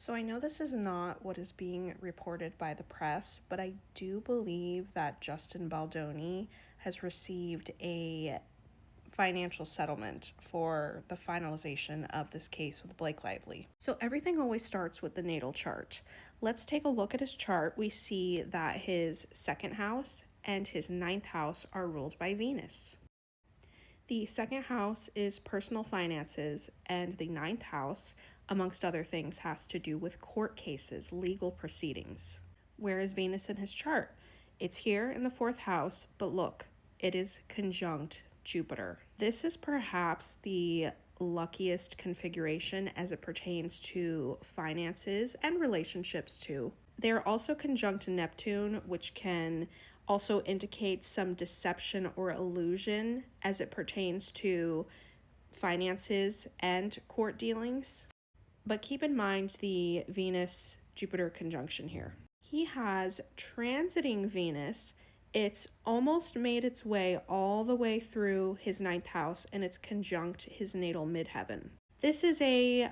So I know this is not what is being reported by the press, but I do believe that Justin Baldoni has received a financial settlement for the finalization of this case with Blake Lively. So everything always starts with the natal chart. Let's take a look at his chart. We see that his second house and his ninth house are ruled by Venus. The second house is personal finances, and the ninth house, amongst other things, has to do with court cases, legal proceedings. Where is Venus in his chart? It's here in the fourth house, but look, it is conjunct Jupiter. This is perhaps the luckiest configuration as it pertains to finances and relationships too. They're also conjunct Neptune, which can also indicate some deception or illusion as it pertains to finances and court dealings. But keep in mind the Venus-Jupiter conjunction here. He has transiting Venus. It's almost made its way all the way through his ninth house, and it's conjunct his natal midheaven. This is a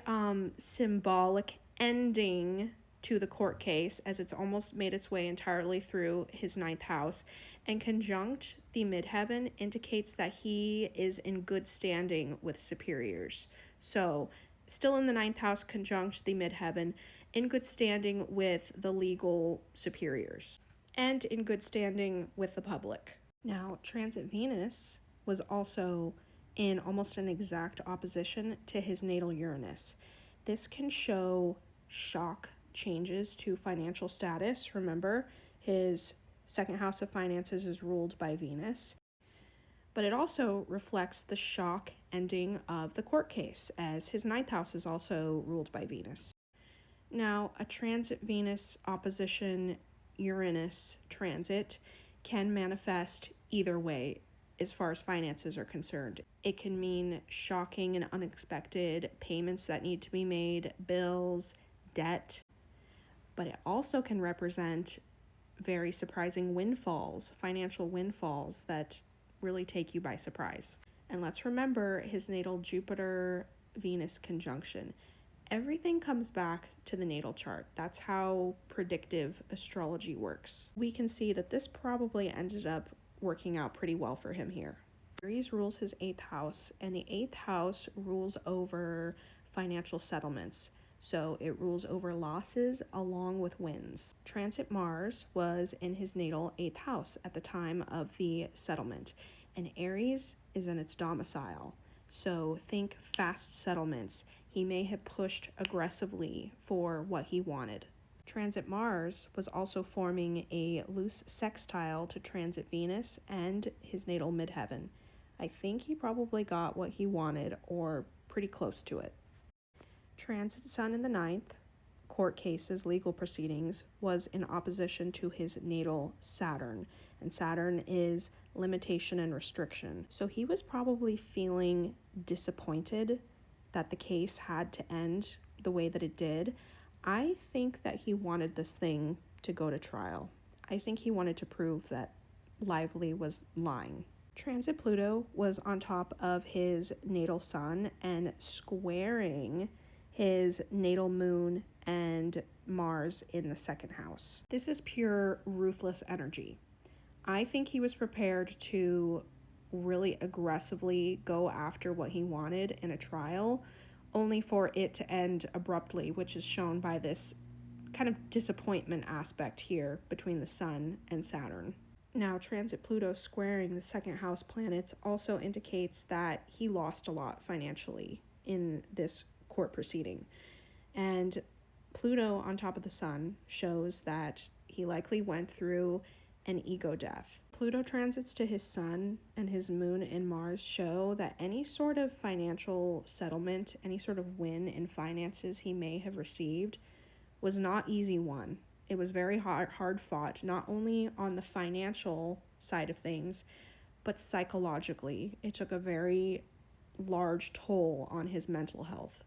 symbolic ending to the court case, as it's almost made its way entirely through his ninth house, and conjunct the midheaven indicates that he is in good standing with superiors. So still in the ninth house, conjunct the midheaven, in good standing with the legal superiors, and in good standing with the public. Now, transit Venus was also in almost an exact opposition to his natal Uranus. This can show shock changes to financial status. Remember, his second house of finances is ruled by Venus. But it also reflects the shock ending of the court case, as his ninth house is also ruled by Venus. Now, a transit Venus opposition Uranus transit can manifest either way as far as finances are concerned. It can mean shocking and unexpected payments that need to be made, bills, debt, but it also can represent very surprising windfalls, financial windfalls that really take you by surprise. And let's remember his natal Jupiter-Venus conjunction. Everything comes back to the natal chart. That's how predictive astrology works. We can see that this probably ended up working out pretty well for him here. Aries rules his eighth house, and the eighth house rules over financial settlements. So it rules over losses along with wins. Transit Mars was in his natal eighth house at the time of the settlement, and Aries is in its domicile. So think fast settlements. He may have pushed aggressively for what he wanted. Transit Mars was also forming a loose sextile to transit Venus and his natal midheaven. I think he probably got what he wanted, or pretty close to it. Transit Sun in the ninth, court cases, legal proceedings, was in opposition to his natal Saturn, and Saturn is limitation and restriction. So he was probably feeling disappointed that the case had to end the way that it did. I think that he wanted this thing to go to trial. I think he wanted to prove that Lively was lying. Transit Pluto was on top of his natal sun and squaring his natal moon and Mars in the second house. This is pure ruthless energy. I think he was prepared to really aggressively go after what he wanted in a trial, only for it to end abruptly, which is shown by this kind of disappointment aspect here between the Sun and Saturn. Now, transit Pluto squaring the second house planets also indicates that he lost a lot financially in this court proceeding. And Pluto on top of the Sun shows that he likely went through an ego death. Pluto transits to his Sun and his Moon and Mars show that any sort of financial settlement, any sort of win in finances he may have received was not easy won. It was very hard fought, not only on the financial side of things, but psychologically. It took a very large toll on his mental health.